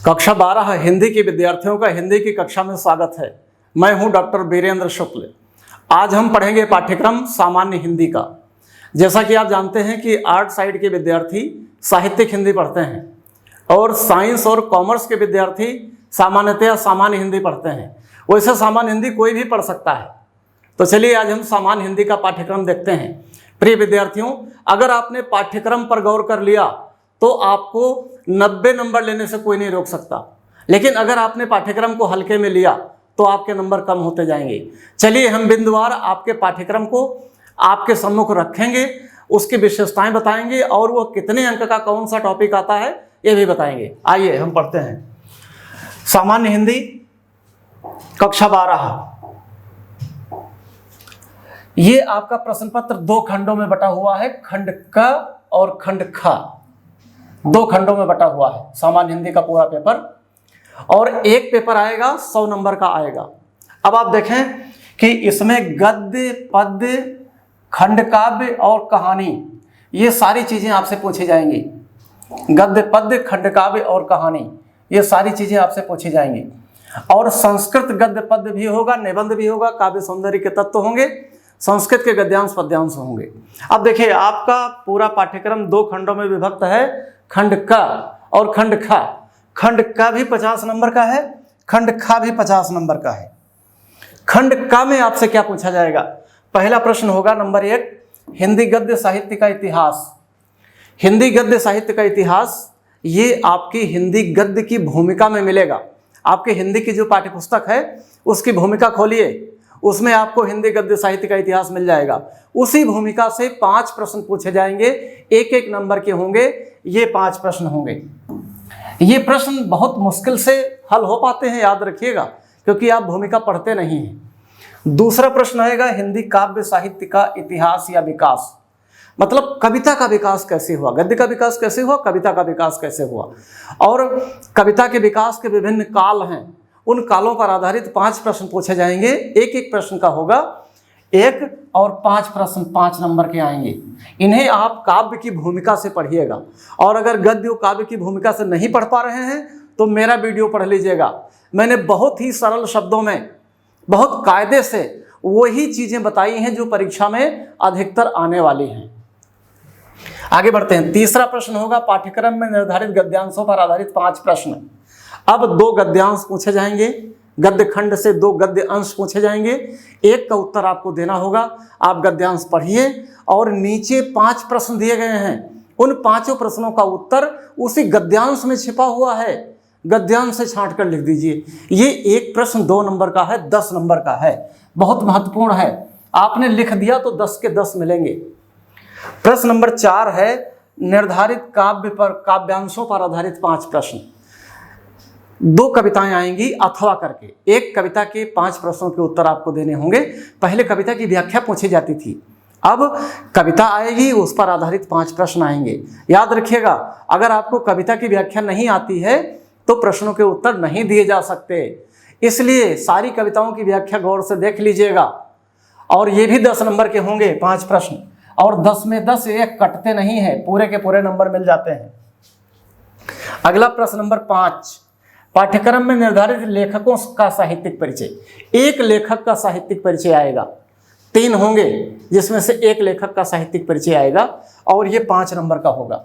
कक्षा 12 हिंदी के विद्यार्थियों का हिंदी की कक्षा में स्वागत है। मैं हूं डॉक्टर वीरेंद्र शुक्ल। आज हम पढ़ेंगे पाठ्यक्रम सामान्य हिंदी का। जैसा कि आप जानते हैं कि आर्ट साइड के विद्यार्थी साहित्यिक हिंदी पढ़ते हैं और साइंस और कॉमर्स के विद्यार्थी सामान्यतया सामान्य हिंदी पढ़ते हैं। वैसे सामान्य हिंदी कोई भी पढ़ सकता है। तो चलिए आज हम सामान्य हिंदी का पाठ्यक्रम देखते हैं। प्रिय विद्यार्थियों, अगर आपने पाठ्यक्रम पर गौर कर लिया तो आपको 90 नंबर लेने से कोई नहीं रोक सकता, लेकिन अगर आपने पाठ्यक्रम को हल्के में लिया तो आपके नंबर कम होते जाएंगे। चलिए हम बिंदुवार आपके पाठ्यक्रम को आपके सम्मुख रखेंगे, उसकी विशेषताएं बताएंगे और वो कितने अंक का कौन सा टॉपिक आता है ये भी बताएंगे। आइए हम पढ़ते हैं सामान्य हिंदी कक्षा 12। ये आपका प्रश्न पत्र 2 खंडों में बटा हुआ है, खंड क और खंड ख। 2 खंडों में बटा हुआ है सामान्य हिंदी का पूरा पेपर, और एक पेपर आएगा 100 नंबर का आएगा। अब आप देखें कि इसमें गद्य, पद्य, खंड काव्य और कहानी, ये सारी चीजें आपसे पूछी जाएंगी। गद्य, पद्य, खंड काव्य और कहानी, ये सारी चीजें आपसे पूछी जाएंगी। और संस्कृत गद्य पद्य भी होगा, निबंध भी होगा, काव्य सौंदर्य के तत्व होंगे, संस्कृत के गद्यांश पद्यांश होंगे। अब देखिए आपका पूरा पाठ्यक्रम 2 खंडों में विभक्त है, खंड क और खंड ख। खंड क भी 50 नंबर का है, खंड ख भी 50 नंबर का है। खंड क में आपसे क्या पूछा जाएगा? पहला प्रश्न होगा नंबर 1, हिंदी गद्य साहित्य का इतिहास। हिंदी गद्य साहित्य का इतिहास ये आपकी हिंदी गद्य की भूमिका में मिलेगा। आपके हिंदी की जो पाठ्यपुस्तक है उसकी भूमिका खोलिए, उसमें आपको हिंदी गद्य साहित्य का इतिहास मिल जाएगा। उसी भूमिका से 5 प्रश्न पूछे जाएंगे, एक एक नंबर के होंगे। ये 5 प्रश्न होंगे। ये प्रश्न बहुत मुश्किल से हल हो पाते हैं, याद रखिएगा, क्योंकि आप भूमिका पढ़ते नहीं हैं। दूसरा प्रश्न आएगा हिंदी काव्य साहित्य का इतिहास या विकास, मतलब कविता का विकास कैसे हुआ, गद्य का विकास कैसे हुआ, कविता का विकास कैसे हुआ। और कविता के विकास के विभिन्न काल हैं, उन कालों पर आधारित 5 प्रश्न पूछे जाएंगे। एक एक प्रश्न का होगा 1 और 5 प्रश्न 5 नंबर के आएंगे। इन्हें आप काव्य की भूमिका से पढ़िएगा, और अगर गद्य और काव्य की भूमिका से नहीं पढ़ पा रहे हैं तो मेरा वीडियो पढ़ लीजिएगा। मैंने बहुत ही सरल शब्दों में, बहुत कायदे से वही चीजें बताई हैं जो परीक्षा में अधिकतर आने वाली हैं। आगे बढ़ते हैं। तीसरा प्रश्न होगा पाठ्यक्रम में निर्धारित गद्यांशों पर आधारित 5 प्रश्न। अब 2 गद्यांश पूछे जाएंगे, गद्य खंड से 2 गद्य अंश पूछे जाएंगे। एक का उत्तर आपको देना होगा। आप गद्यांश पढ़िए और नीचे 5 प्रश्न दिए गए हैं, उन 5 प्रश्नों का उत्तर उसी गद्यांश में छिपा हुआ है, गद्यांश से छांट कर लिख दीजिए। ये एक प्रश्न 2 नंबर का है, 10 नंबर का है, बहुत महत्वपूर्ण है। आपने लिख दिया तो 10 के 10 मिलेंगे। प्रश्न नंबर 4 है निर्धारित काव्य पर, काव्यांशों पर आधारित 5 प्रश्न। 2 कविताएं आएंगी अथवा करके, एक कविता के 5 प्रश्नों के उत्तर आपको देने होंगे। पहले कविता की व्याख्या पूछी जाती थी, अब कविता आएगी, उस पर आधारित 5 प्रश्न आएंगे। याद रखिएगा, अगर आपको कविता की व्याख्या नहीं आती है तो प्रश्नों के उत्तर नहीं दिए जा सकते, इसलिए सारी कविताओं की व्याख्या गौर से देख लीजिएगा। और ये भी 10 नंबर के होंगे 5 प्रश्न, और 10 में 10 एक कटते नहीं है, पूरे के पूरे नंबर मिल जाते हैं। अगला प्रश्न नंबर 5, पाठ्यक्रम में निर्धारित लेखकों का साहित्यिक परिचय। एक लेखक का साहित्यिक परिचय आएगा, 3 होंगे जिसमें से एक लेखक का साहित्यिक परिचय आएगा, और ये 5 नंबर का होगा।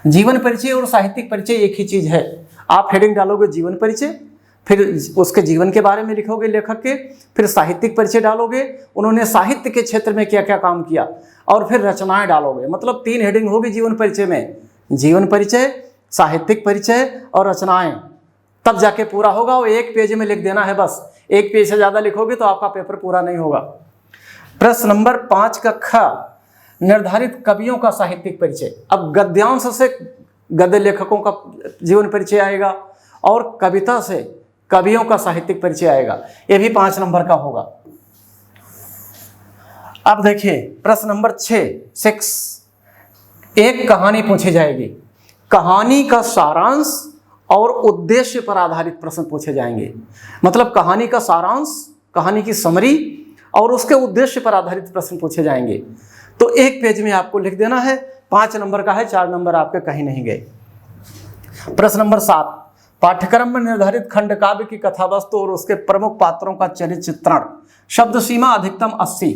जीवन परिचय और साहित्यिक परिचय एक ही चीज है। आप हेडिंग डालोगे जीवन परिचय, फिर उसके जीवन के बारे में लिखोगे लेखक के, फिर साहित्यिक परिचय डालोगे, उन्होंने साहित्य के क्षेत्र में क्या क्या काम किया, और फिर रचनाएं डालोगे। मतलब 3 हेडिंग होगी जीवन परिचय में, जीवन परिचय, साहित्यिक परिचय और रचनाएं, तब जाके पूरा होगा। वो 1 पेज में लिख देना है बस, 1 पेज से ज्यादा लिखोगे तो आपका पेपर पूरा नहीं होगा। प्रश्न नंबर 5 का ख, निर्धारित कवियों का साहित्यिक परिचय। अब गद्यांश से गद्य लेखकों का जीवन परिचय आएगा, और कविता से कवियों का साहित्यिक परिचय आएगा, यह भी 5 नंबर का होगा। अब देखिए प्रश्न नंबर 6, एक कहानी पूछी जाएगी। कहानी का सारांश और उद्देश्य पर आधारित प्रश्न पूछे जाएंगे। मतलब कहानी का सारांश, कहानी की समरी और उसके उद्देश्य पर आधारित प्रश्न पूछे जाएंगे। तो 1 पेज में आपको लिख देना है, 5 नंबर का है, 4 नंबर आपके कहीं नहीं गए। प्रश्न नंबर 7, पाठ्यक्रम में निर्धारित खंड काव्य की कथा वस्तु और उसके प्रमुख पात्रों का चरित्र चित्रण। शब्द सीमा अधिकतम 80।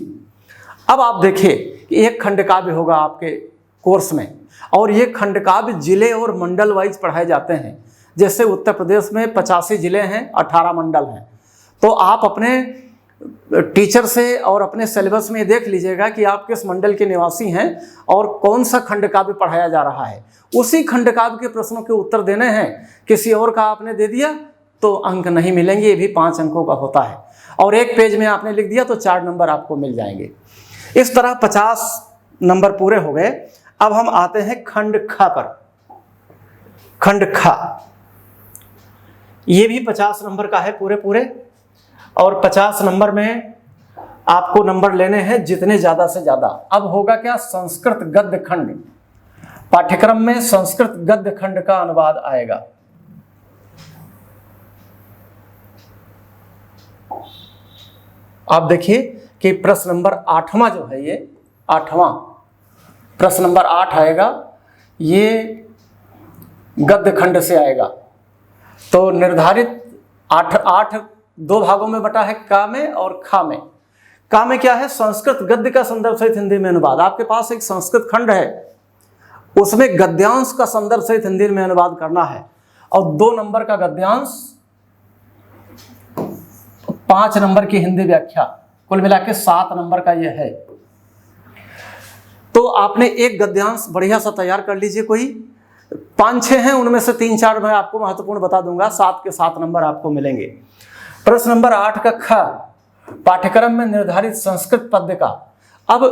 अब आप देखिए कि एक खंड काव्य होगा आपके कोर्स में, और ये खंड काव्य जिले और मंडल वाइज पढ़ाए जाते हैं। जैसे उत्तर प्रदेश में 85 जिले हैं, 18 मंडल हैं। तो आप अपने टीचर से और अपने सिलेबस में देख लीजिएगा कि आप किस मंडल के निवासी हैं और कौन सा खंड काव्य पढ़ाया जा रहा है। उसी खंड काव्य के प्रश्नों के उत्तर देने हैं। किसी और का आपने दे दिया तो अंक नहीं मिलेंगे, ये भी 5 अंकों का होता है। और एक पेज में आपने लिख दिया तो 4 नंबर आपको मिल जाएंगे। इस तरह 50 नंबर पूरे हो गए। अब हम आते हैं खंड ख पर। खंड ख ये भी 50 नंबर का है पूरे पूरे, और 50 नंबर में आपको नंबर लेने हैं जितने ज़्यादा से ज़्यादा। अब होगा क्या, संस्कृत गद्य खंड। पाठ्यक्रम में संस्कृत गद्य खंड का अनुवाद आएगा। आप देखिए कि प्रश्न नंबर 8वां जो है, ये 8वां प्रश्न नंबर 8 आएगा, ये गद्य खंड से आएगा। तो निर्धारित 8 2 भागों में बटा है, का में और खा में। का में क्या है, संस्कृत गद्य का संदर्भ सहित हिंदी में अनुवाद। आपके पास एक संस्कृत खंड है, उसमें गद्यांश का संदर्भ सहित हिंदी में अनुवाद करना है, और 2 नंबर का गद्यांश, 5 नंबर की हिंदी व्याख्या, कुल मिला के 7 नंबर का यह है। तो आपने एक गद्यांश बढ़िया सा तैयार कर लीजिए। कोई 5-6 हैं, उनमें से 3-4 मैं आपको महत्वपूर्ण बता दूंगा। 7 के 7 नंबर आपको मिलेंगे। प्रश्न नंबर 8 का ख, पाठ्यक्रम में निर्धारित संस्कृत पद्य का। अब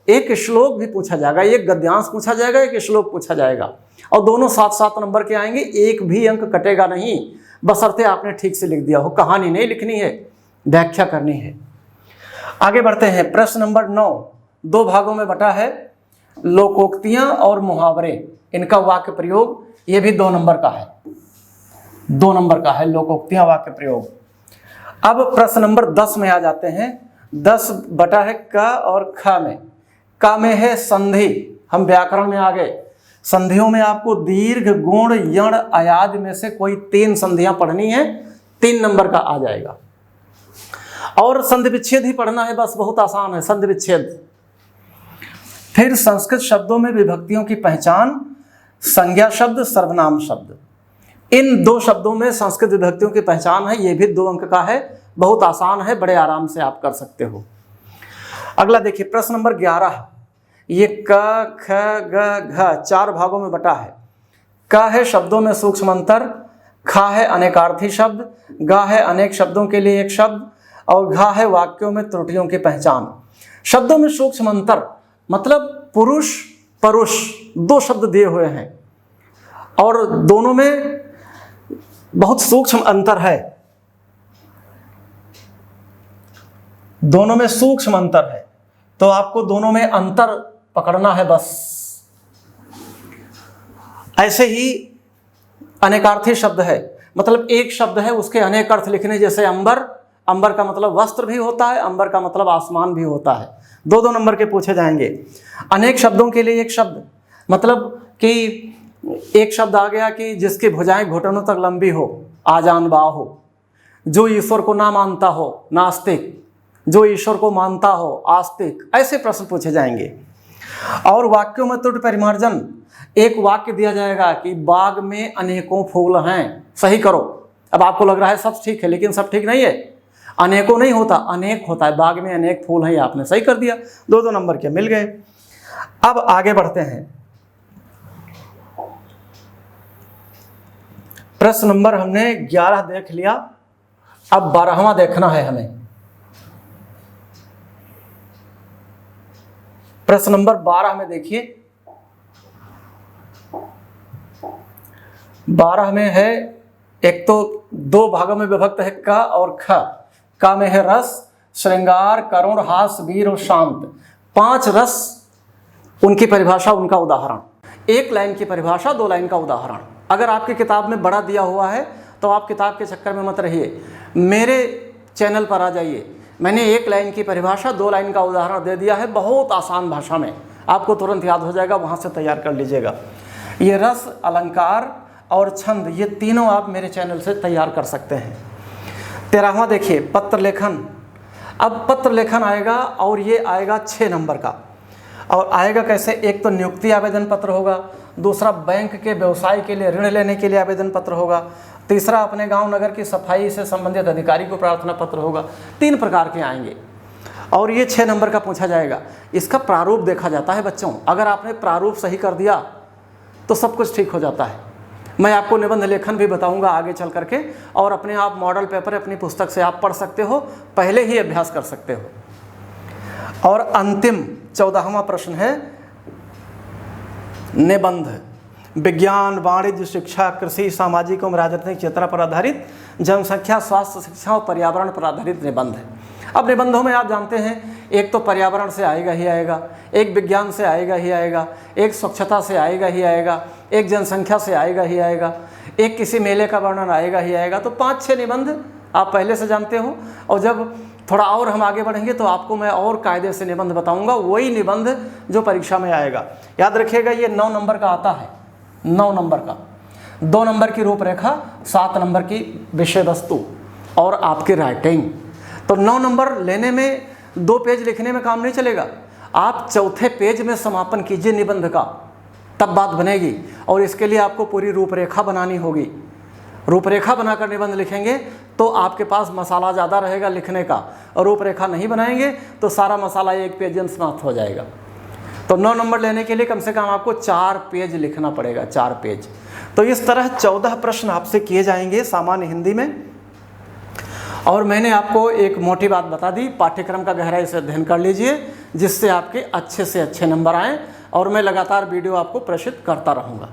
एक श्लोक भी पूछा जाएगा, एक गद्यांश पूछा जाएगा, एक श्लोक पूछा जाएगा, और दोनों 7-7 नंबर के आएंगे। एक भी अंक कटेगा नहीं, बशर्ते आपने ठीक से लिख दिया हो। कहानी नहीं लिखनी है, व्याख्या करनी है। आगे बढ़ते हैं। प्रश्न नंबर 9 2 भागों में बटा है, लोकोक्तियां और मुहावरे, इनका वाक्य प्रयोग। ये भी 2 नंबर का है, 2 नंबर का है लोकोक्तियां वाक्य प्रयोग। अब प्रश्न नंबर 10 में आ जाते हैं। 10 बटा है क और ख में। क में है संधि, हम व्याकरण में आ गए। संधियों में आपको दीर्घ, गुण, यण, अयाद में से कोई 3 संधियां पढ़नी है, 3 नंबर का आ जाएगा। और संधि विच्छेद ही पढ़ना है, बस बहुत आसान है संधि विच्छेद। फिर संस्कृत शब्दों में विभक्तियों की पहचान, संज्ञा शब्द, सर्वनाम शब्द। इन 2 शब्दों में संस्कृत विभक्तियों की पहचान है। ये भी 2 अंक का है, बहुत आसान है, बड़े आराम से आप कर सकते हो। अगला देखिए प्रश्न नंबर 11, ये क, ख, ग, घ 4 भागों में बटा है। क है शब्दों में सूक्ष्म अंतर, खा है अनेकार्थी शब्द, गा है अनेक शब्दों के लिए एक शब्द, और घा है वाक्यों में त्रुटियों की पहचान। शब्दों में सूक्ष्म अंतर मतलब पुरुष परुष 2 शब्द दिए हुए हैं, और दोनों में बहुत सूक्ष्म अंतर है, दोनों में सूक्ष्म अंतर है। तो आपको दोनों में अंतर पकड़ना है बस। ऐसे ही अनेकार्थी शब्द है, मतलब एक शब्द है उसके अनेक अर्थ लिखने। जैसे अंबर, अंबर का मतलब वस्त्र भी होता है, अंबर का मतलब आसमान भी होता है। 2-2 नंबर के पूछे जाएंगे। अनेक शब्दों के लिए एक शब्द, मतलब कि एक शब्द आ गया कि जिसकी भुजाएं घुटनों तक लंबी हो, आजान बा हो। जो ईश्वर को ना मानता हो, नास्तिक। जो ईश्वर को मानता हो, आस्तिक। ऐसे प्रश्न पूछे जाएंगे। और वाक्यों में त्रुटि परिमार्जन, एक वाक्य दिया जाएगा कि बाग में अनेकों फूल हैं, सही करो। अब आपको लग रहा है सब ठीक है, लेकिन सब ठीक नहीं है। अनेकों नहीं होता, अनेक होता है। बाग में अनेक फूल हैं, आपने सही कर दिया, 2-2 नंबर के मिल गए। अब आगे बढ़ते हैं। प्रश्न नंबर हमने 11 देख लिया, अब 12वां देखना है हमें। प्रश्न नंबर 12 में देखिए, 12 में है, एक तो 2 भागों में विभक्त है क और ख। क में है रस, श्रृंगार, करुण, हास, वीर और शांत। 5 रस, उनकी परिभाषा, उनका उदाहरण। 1 लाइन की परिभाषा, 2 लाइन का उदाहरण। अगर आपकी किताब में बड़ा दिया हुआ है तो आप किताब के चक्कर में मत रहिए, मेरे चैनल पर आ जाइए। मैंने 1 लाइन की परिभाषा, 2 लाइन का उदाहरण दे दिया है, बहुत आसान भाषा में, आपको तुरंत याद हो जाएगा, वहाँ से तैयार कर लीजिएगा। ये रस, अलंकार, और छंद, ये तीनों आप मेरे चैनल से तैयार कर सकते हैं। 13वां देखिए पत्र लेखन। अब पत्र लेखन आएगा और ये आएगा 6 नंबर का, और आएगा कैसे? एक तो नियुक्ति आवेदन पत्र होगा, दूसरा बैंक के व्यवसाय के लिए ऋण लेने के लिए आवेदन पत्र होगा, तीसरा अपने गांव नगर की सफाई से संबंधित अधिकारी को प्रार्थना पत्र होगा। 3 प्रकार के आएंगे और ये 6 नंबर का पूछा जाएगा। इसका प्रारूप देखा जाता है बच्चों, अगर आपने प्रारूप सही कर दिया तो सब कुछ ठीक हो जाता है। मैं आपको निबंध लेखन भी बताऊंगा आगे चल करके, और अपने आप मॉडल पेपर अपनी पुस्तक से आप पढ़ सकते हो, पहले ही अभ्यास कर सकते हो। और अंतिम 14वां प्रश्न है निबंध। विज्ञान, वाणिज्य, शिक्षा, कृषि, सामाजिक एवं राजनीतिक क्षेत्र पर आधारित, जनसंख्या, स्वास्थ्य, शिक्षा और पर्यावरण पर आधारित निबंध है। अब निबंधों में आप जानते हैं एक तो पर्यावरण से आएगा ही आएगा, एक विज्ञान से आएगा ही आएगा, एक स्वच्छता से आएगा ही आएगा, एक जनसंख्या से आएगा ही आएगा, एक किसी मेले का वर्णन आएगा ही आएगा। तो 5-6 निबंध आप पहले से जानते हो, और जब थोड़ा और हम आगे बढ़ेंगे तो आपको मैं और कायदे से निबंध बताऊंगा, वही निबंध जो परीक्षा में आएगा। याद रखिएगा ये 9 नंबर का आता है, 9 नंबर का, 2 नंबर की रूपरेखा, 7 नंबर की विषय वस्तु और आपकी राइटिंग। तो 9 नंबर लेने में 2 पेज लिखने में काम नहीं चलेगा, आप 4थे पेज में समापन कीजिए निबंध का, तब बात बनेगी। और इसके लिए आपको पूरी रूपरेखा बनानी होगी। रूपरेखा बनाकर निबंध लिखेंगे तो आपके पास मसाला ज़्यादा रहेगा लिखने का, और रूपरेखा नहीं बनाएंगे तो सारा मसाला 1 पेज में समाप्त हो जाएगा। तो 9 नंबर लेने के लिए कम से कम आपको 4 पेज लिखना पड़ेगा, 4 पेज। तो इस तरह 14 प्रश्न आपसे किए जाएंगे सामान्य हिंदी में। और मैंने आपको एक मोटी बात बता दी, पाठ्यक्रम का गहराई से अध्ययन कर लीजिए, जिससे आपके अच्छे से अच्छे नंबर आएँ, और मैं लगातार वीडियो आपको प्रेषित करता रहूँगा।